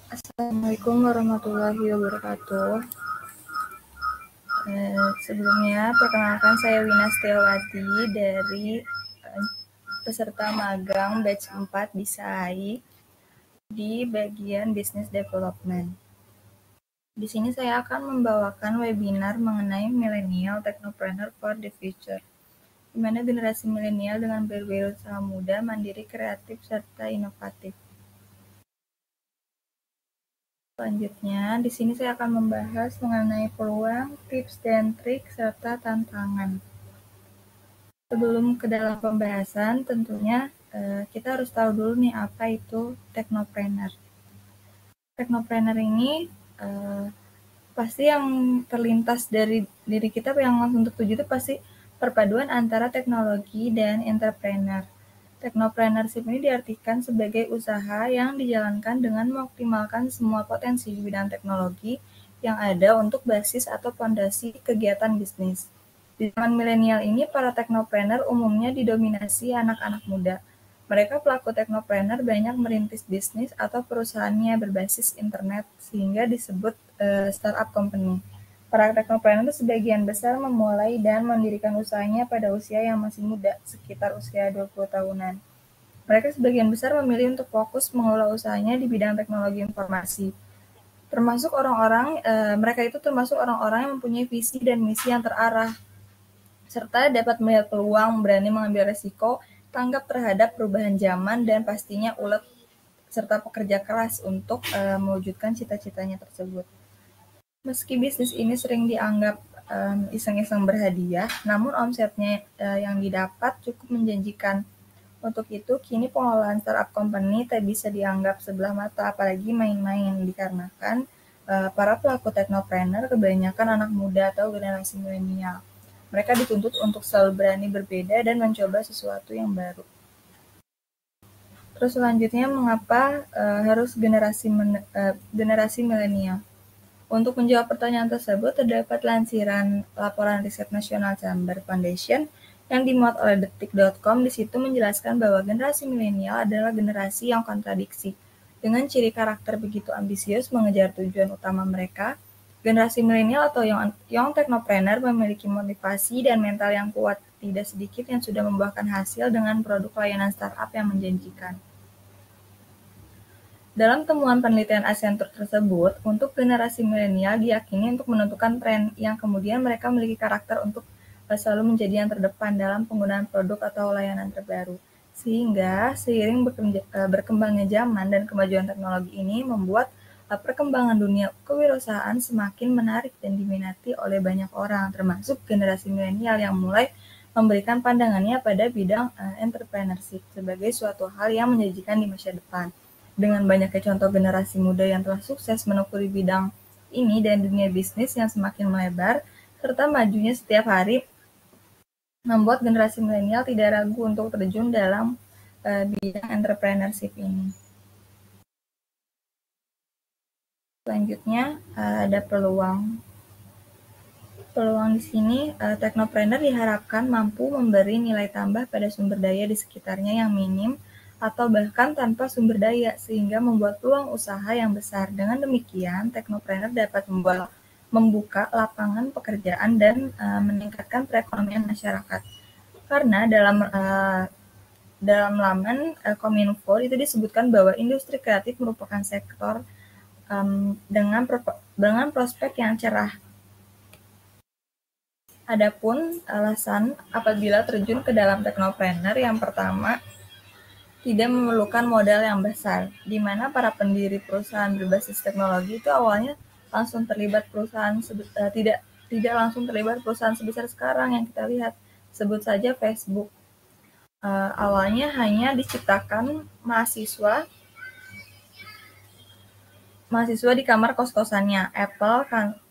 Assalamualaikum warahmatullahi wabarakatuh. Sebelumnya, perkenalkan saya Wina Setiawati dari peserta magang batch 4 di SAI di bagian Business Development. Di sini saya akan membawakan webinar mengenai Millennial Technopreneur for the Future, di mana generasi milenial dengan berwirausaha muda, mandiri, kreatif, serta inovatif. Selanjutnya, di sini saya akan membahas mengenai peluang, tips dan trik, serta tantangan. Sebelum ke dalam pembahasan, tentunya kita harus tahu dulu nih apa itu technopreneur. Technopreneur ini pasti yang terlintas dari diri kita yang langsung tertuju itu pasti perpaduan antara teknologi dan entrepreneur. Technopreneurship ini diartikan sebagai usaha yang dijalankan dengan mengoptimalkan semua potensi di bidang teknologi yang ada untuk basis atau fondasi kegiatan bisnis. Di zaman milenial ini, para teknopreneur umumnya didominasi anak-anak muda. Mereka pelaku teknopreneur banyak merintis bisnis atau perusahaannya berbasis internet sehingga disebut startup company. Para teknopreneur sebagian besar memulai dan mendirikan usahanya pada usia yang masih muda, sekitar usia 20 tahunan. Mereka sebagian besar memilih untuk fokus mengelola usahanya di bidang teknologi informasi. Mereka itu termasuk orang-orang yang mempunyai visi dan misi yang terarah, serta dapat melihat peluang, berani mengambil resiko, tanggap terhadap perubahan zaman, dan pastinya ulet serta pekerja keras untuk mewujudkan cita-citanya tersebut. Meski bisnis ini sering dianggap iseng-iseng berhadiah, namun omsetnya yang didapat cukup menjanjikan. Untuk itu, kini pengelolaan startup company tak bisa dianggap sebelah mata, apalagi main-main, dikarenakan para pelaku teknopreneur kebanyakan anak muda atau generasi milenial. Mereka dituntut untuk selalu berani berbeda dan mencoba sesuatu yang baru. Terus selanjutnya, mengapa harus generasi milenial? Untuk menjawab pertanyaan tersebut, terdapat lansiran laporan riset nasional Chamber Foundation yang dimuat oleh detik.com. Di situ menjelaskan bahwa generasi milenial adalah generasi yang kontradiksi. Dengan ciri karakter begitu ambisius mengejar tujuan utama mereka, generasi milenial atau young technopreneur memiliki motivasi dan mental yang kuat. Tidak sedikit yang sudah membuahkan hasil dengan produk layanan startup yang menjanjikan. Dalam temuan penelitian Accenture tersebut, untuk generasi milenial diyakini untuk menentukan tren yang kemudian mereka memiliki karakter untuk selalu menjadi yang terdepan dalam penggunaan produk atau layanan terbaru. Sehingga seiring berkembangnya zaman dan kemajuan teknologi ini membuat perkembangan dunia kewirausahaan semakin menarik dan diminati oleh banyak orang, termasuk generasi milenial yang mulai memberikan pandangannya pada bidang entrepreneurship sebagai suatu hal yang menjanjikan di masa depan. Dengan banyaknya contoh generasi muda yang telah sukses menekuni bidang ini dan dunia bisnis yang semakin melebar, serta majunya setiap hari, membuat generasi milenial tidak ragu untuk terjun dalam bidang entrepreneurship ini. Selanjutnya, ada peluang. Peluang di sini, teknopreneur diharapkan mampu memberi nilai tambah pada sumber daya di sekitarnya yang minim atau bahkan tanpa sumber daya, sehingga membuat peluang usaha yang besar. Dengan demikian, teknopreneur dapat membuka lapangan pekerjaan dan meningkatkan perekonomian masyarakat. Karena dalam laman Kominfo itu disebutkan bahwa industri kreatif merupakan sektor dengan prospek yang cerah. Adapun alasan apabila terjun ke dalam teknopreneur, yang pertama, tidak memerlukan modal yang besar, di mana para pendiri perusahaan berbasis teknologi itu awalnya langsung terlibat tidak langsung terlibat perusahaan sebesar sekarang yang kita lihat. Sebut saja Facebook. Awalnya hanya diciptakan mahasiswa di kamar kos-kosannya.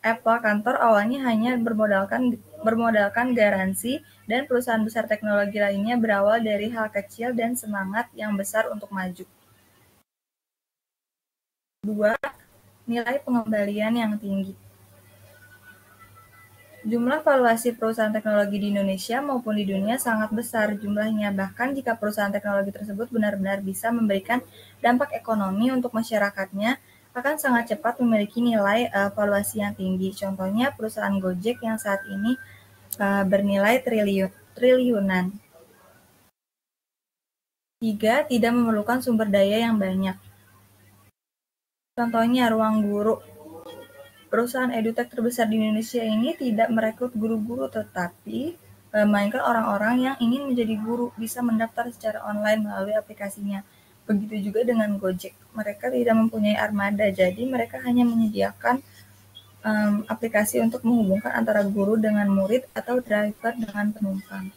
Apple kantor awalnya hanya bermodalkan garansi, dan perusahaan besar teknologi lainnya berawal dari hal kecil dan semangat yang besar untuk maju. 2. Nilai pengembalian yang tinggi. Jumlah valuasi perusahaan teknologi di Indonesia maupun di dunia sangat besar jumlahnya. Bahkan jika perusahaan teknologi tersebut benar-benar bisa memberikan dampak ekonomi untuk masyarakatnya, akan sangat cepat memiliki nilai valuasi yang tinggi. Contohnya perusahaan Gojek yang saat ini bernilai triliunan. 3. Tidak memerlukan sumber daya yang banyak. Contohnya ruang guru. Perusahaan edutech terbesar di Indonesia ini tidak merekrut guru-guru, tetapi melainkan orang-orang yang ingin menjadi guru bisa mendaftar secara online melalui aplikasinya. Begitu juga dengan Gojek. Mereka tidak mempunyai armada, jadi mereka hanya menyediakan aplikasi untuk menghubungkan antara guru dengan murid atau driver dengan penumpang.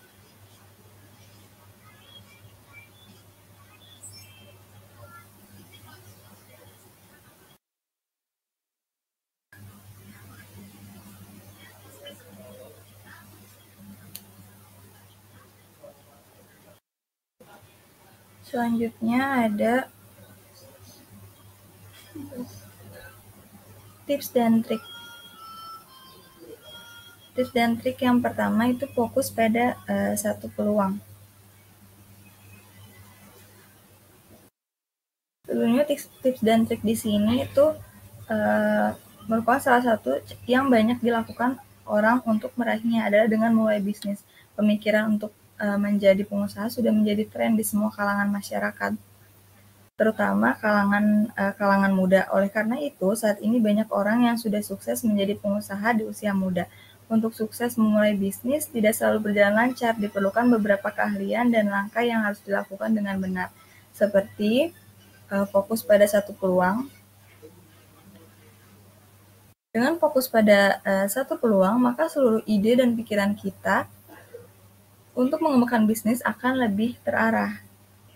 Selanjutnya ada tips dan trik. Tips dan trik yang pertama itu fokus pada satu peluang. Sebenarnya tips dan trik di sini itu merupakan salah satu yang banyak dilakukan orang untuk meraihnya adalah dengan mulai bisnis. Pemikiran untuk menjadi pengusaha sudah menjadi tren di semua kalangan masyarakat, terutama kalangan muda. Oleh karena itu, saat ini banyak orang yang sudah sukses menjadi pengusaha di usia muda. Untuk sukses memulai bisnis tidak selalu berjalan lancar, diperlukan beberapa keahlian dan langkah yang harus dilakukan dengan benar, seperti fokus pada satu peluang. Dengan fokus pada satu peluang, maka seluruh ide dan pikiran kita untuk mengembangkan bisnis akan lebih terarah.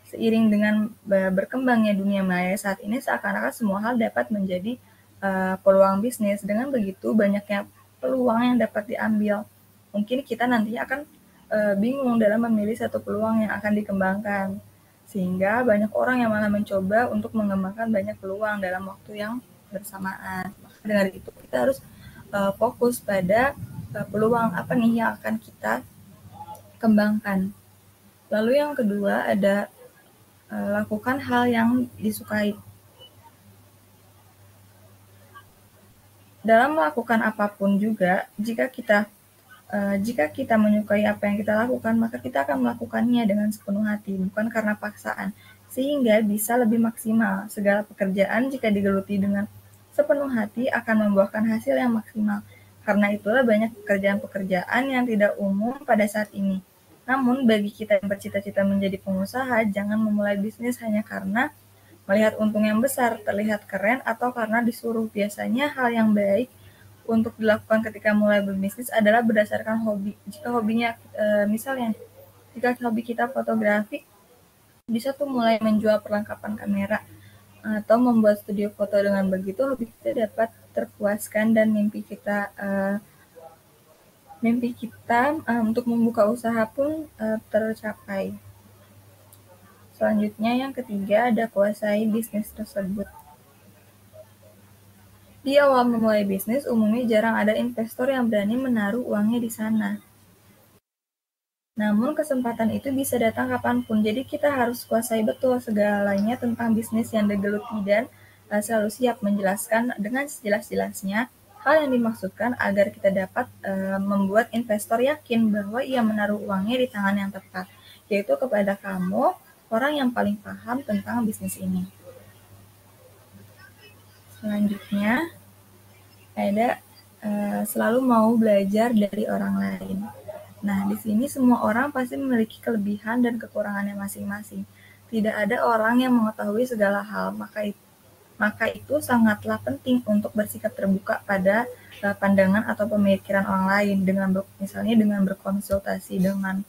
Seiring dengan berkembangnya dunia maya saat ini, seakan-akan semua hal dapat menjadi peluang bisnis. Dengan begitu, banyaknya peluang yang dapat diambil. Mungkin kita nantinya akan bingung dalam memilih satu peluang yang akan dikembangkan. Sehingga banyak orang yang malah mencoba untuk mengembangkan banyak peluang dalam waktu yang bersamaan. Maka dengan itu, kita harus fokus pada peluang apa nih yang akan kita kembangkan. Lalu yang kedua ada lakukan hal yang disukai. Dalam melakukan apapun juga, jika kita menyukai apa yang kita lakukan, maka kita akan melakukannya dengan sepenuh hati, bukan karena paksaan, sehingga bisa lebih maksimal. Segala pekerjaan jika digeluti dengan sepenuh hati akan membuahkan hasil yang maksimal. Karena itulah banyak pekerjaan-pekerjaan yang tidak umum pada saat ini. Namun bagi kita yang bercita-cita menjadi pengusaha, jangan memulai bisnis hanya karena melihat untung yang besar, terlihat keren, atau karena disuruh. Biasanya hal yang baik untuk dilakukan ketika mulai berbisnis adalah berdasarkan hobi. Jika hobinya, misalnya, jika hobi kita fotografi, bisa tuh mulai menjual perlengkapan kamera atau membuat studio foto. Dengan begitu, hobi kita dapat terpuaskan dan mimpi kita untuk membuka usaha pun tercapai. Selanjutnya yang ketiga ada kuasai bisnis tersebut. Di awal memulai bisnis, umumnya jarang ada investor yang berani menaruh uangnya di sana. Namun kesempatan itu bisa datang kapanpun, jadi kita harus kuasai betul segalanya tentang bisnis yang digeluti dan selalu siap menjelaskan dengan sejelas-jelasnya hal yang dimaksudkan agar kita dapat membuat investor yakin bahwa ia menaruh uangnya di tangan yang tepat, yaitu kepada kamu, orang yang paling paham tentang bisnis ini. Selanjutnya ada selalu mau belajar dari orang lain. Nah, di sini semua orang pasti memiliki kelebihan dan kekurangannya masing-masing. Tidak ada orang yang mengetahui segala hal, maka itu sangatlah penting untuk bersikap terbuka pada pandangan atau pemikiran orang lain, misalnya dengan berkonsultasi dengan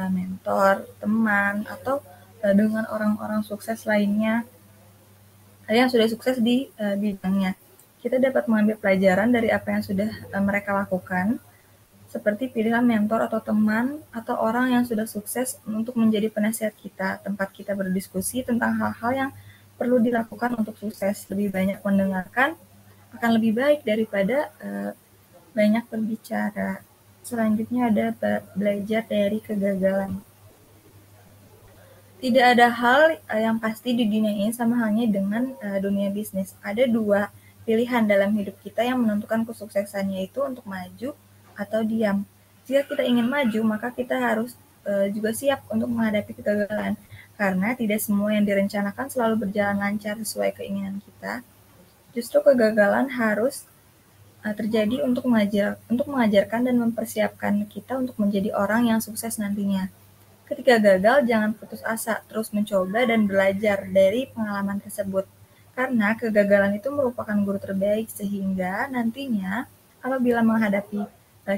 mentor, teman, atau dengan orang-orang sukses lainnya yang sudah sukses di bidangnya. Kita dapat mengambil pelajaran dari apa yang sudah mereka lakukan, seperti pilihan mentor atau teman atau orang yang sudah sukses untuk menjadi penasihat kita, tempat kita berdiskusi tentang hal-hal yang perlu dilakukan untuk sukses. Lebih banyak mendengarkan akan lebih baik daripada banyak berbicara. Selanjutnya ada belajar dari kegagalan. Tidak ada hal yang pasti di dunia ini sama halnya dengan dunia bisnis. Ada dua pilihan dalam hidup kita yang menentukan kesuksesan, yaitu untuk maju atau diam. Jika kita ingin maju, maka kita harus juga siap untuk menghadapi kegagalan. Karena tidak semua yang direncanakan selalu berjalan lancar sesuai keinginan kita. Justru kegagalan harus terjadi untuk mengajarkan dan mempersiapkan kita untuk menjadi orang yang sukses nantinya. Ketika gagal, jangan putus asa, terus mencoba dan belajar dari pengalaman tersebut. Karena kegagalan itu merupakan guru terbaik, sehingga nantinya apabila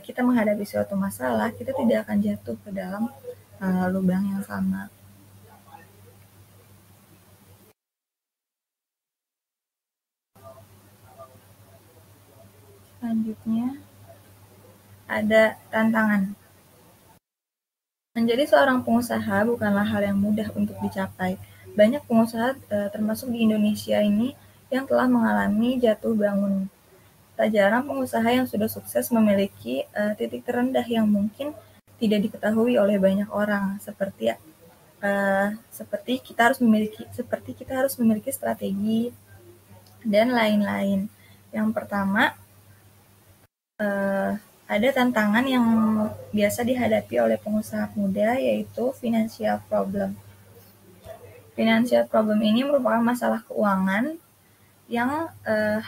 kita menghadapi suatu masalah, kita tidak akan jatuh ke dalam lubang yang sama. Selanjutnya ada tantangan. Menjadi seorang pengusaha bukanlah hal yang mudah untuk dicapai. Banyak pengusaha, termasuk di Indonesia ini, yang telah mengalami jatuh bangun. Tak jarang pengusaha yang sudah sukses memiliki titik terendah yang mungkin tidak diketahui oleh banyak orang, seperti kita harus memiliki strategi dan lain-lain. Yang pertama, ada tantangan yang biasa dihadapi oleh pengusaha muda, yaitu financial problem. Financial problem ini merupakan masalah keuangan yang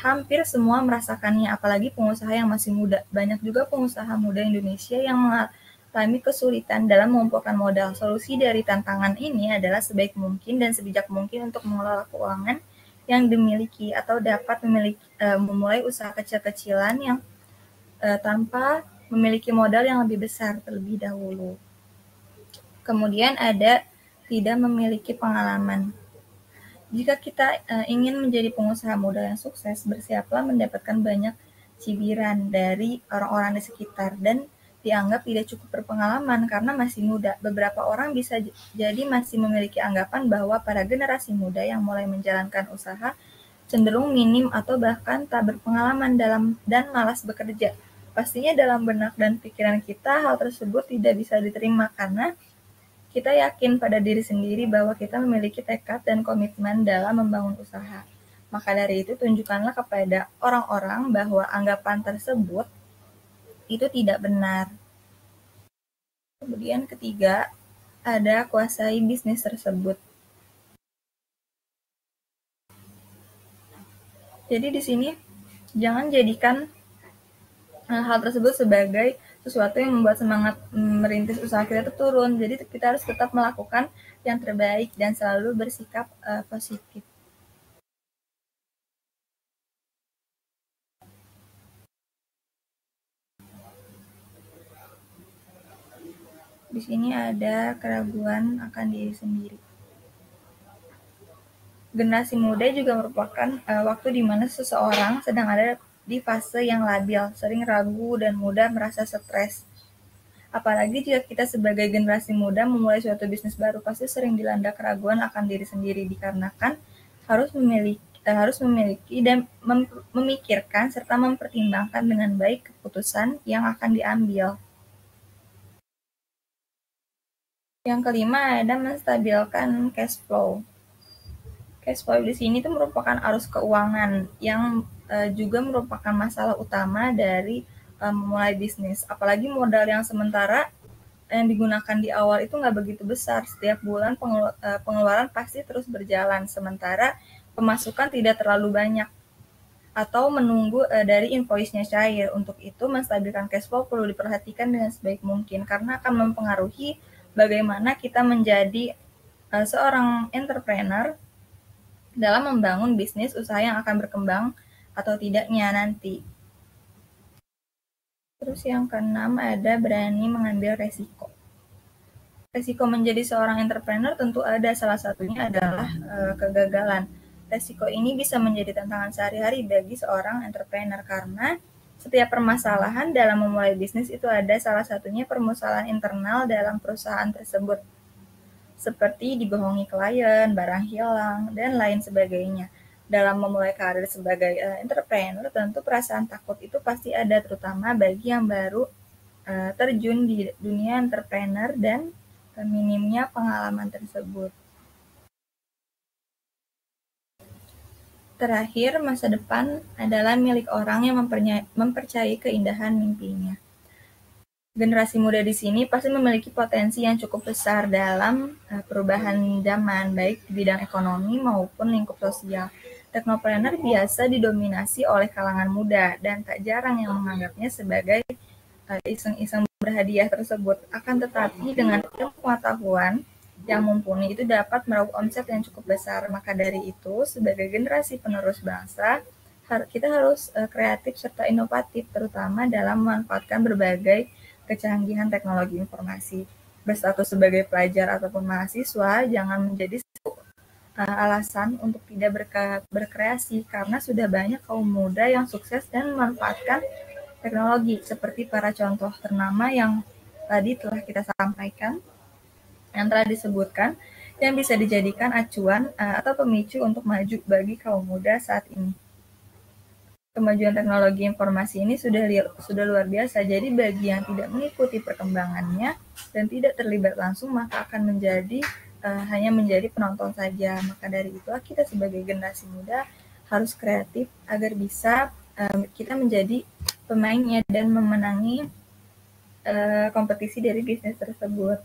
hampir semua merasakannya, apalagi pengusaha yang masih muda. Banyak juga pengusaha muda Indonesia yang mengalami kesulitan dalam mengumpulkan modal. Solusi dari tantangan ini adalah sebaik mungkin dan sebijak mungkin untuk mengelola keuangan yang dimiliki atau dapat memulai usaha kecil-kecilan yang tanpa memiliki modal yang lebih besar terlebih dahulu. Kemudian ada tidak memiliki pengalaman. Jika kita ingin menjadi pengusaha muda yang sukses, bersiaplah mendapatkan banyak cibiran dari orang-orang di sekitar dan dianggap tidak cukup berpengalaman karena masih muda. Beberapa orang bisa jadi masih memiliki anggapan bahwa para generasi muda yang mulai menjalankan usaha cenderung minim atau bahkan tak berpengalaman dan malas bekerja. Pastinya dalam benak dan pikiran kita hal tersebut tidak bisa diterima karena kita yakin pada diri sendiri bahwa kita memiliki tekad dan komitmen dalam membangun usaha. Maka dari itu tunjukkanlah kepada orang-orang bahwa anggapan tersebut itu tidak benar. Kemudian ketiga, ada kuasai bisnis tersebut. Jadi di sini jangan jadikan hal tersebut sebagai sesuatu yang membuat semangat merintis usaha kita itu turun. Jadi kita harus tetap melakukan yang terbaik dan selalu bersikap positif. Di sini ada keraguan akan diri sendiri. Generasi muda juga merupakan waktu di mana seseorang sedang ada di fase yang labil, sering ragu dan mudah merasa stres. Apalagi jika kita sebagai generasi muda memulai suatu bisnis baru, pasti sering dilanda keraguan akan diri sendiri dikarenakan harus memiliki dan memikirkan serta mempertimbangkan dengan baik keputusan yang akan diambil. Yang kelima ada menstabilkan cash flow. Cash flow di sini tuh merupakan arus keuangan yang juga merupakan masalah utama dari memulai bisnis. Apalagi modal yang sementara yang digunakan di awal itu nggak begitu besar. Setiap bulan pengeluaran pasti terus berjalan, sementara pemasukan tidak terlalu banyak atau menunggu dari invoice-nya cair. Untuk itu, menstabilkan cash flow perlu diperhatikan dengan sebaik mungkin karena akan mempengaruhi bagaimana kita menjadi seorang entrepreneur dalam membangun bisnis usaha yang akan berkembang atau tidaknya nanti. Terus yang keenam ada berani mengambil resiko. Resiko menjadi seorang entrepreneur tentu ada, salah satunya adalah kegagalan. Resiko ini bisa menjadi tantangan sehari-hari bagi seorang entrepreneur karena setiap permasalahan dalam memulai bisnis itu ada, salah satunya permasalahan internal dalam perusahaan tersebut. Seperti dibohongi klien, barang hilang, dan lain sebagainya. Dalam memulai karir sebagai entrepreneur, tentu perasaan takut itu pasti ada, terutama bagi yang baru terjun di dunia entrepreneur dan minimnya pengalaman tersebut. terakhir, masa depan adalah milik orang yang mempercayai keindahan mimpinya. Generasi muda di sini pasti memiliki potensi yang cukup besar dalam perubahan zaman, baik di bidang ekonomi maupun lingkup sosial. Teknopreneur biasa didominasi oleh kalangan muda dan tak jarang yang menganggapnya sebagai iseng-iseng berhadiah tersebut. Akan tetapi dengan ilmu pengetahuan yang mumpuni itu dapat meraup omset yang cukup besar. Maka dari itu, sebagai generasi penerus bangsa, kita harus kreatif serta inovatif, terutama dalam memanfaatkan berbagai kecanggihan teknologi informasi. Berstatus sebagai pelajar ataupun mahasiswa jangan menjadi alasan untuk tidak berkreasi, karena sudah banyak kaum muda yang sukses dan memanfaatkan teknologi, seperti para contoh ternama yang tadi telah kita sampaikan, yang telah disebutkan, yang bisa dijadikan acuan atau pemicu untuk maju bagi kaum muda saat ini. Kemajuan teknologi informasi ini sudah luar biasa, jadi bagi yang tidak mengikuti perkembangannya dan tidak terlibat langsung, maka akan hanya menjadi penonton saja. Maka dari itu, kita sebagai generasi muda harus kreatif agar bisa kita menjadi pemainnya dan memenangi kompetisi dari bisnis tersebut.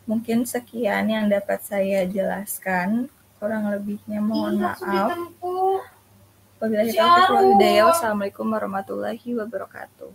Mungkin sekian yang dapat saya jelaskan, kurang lebihnya mohon maaf. Wabillahi taufiq wal hidayah. Wassalamualaikum warahmatullahi wabarakatuh.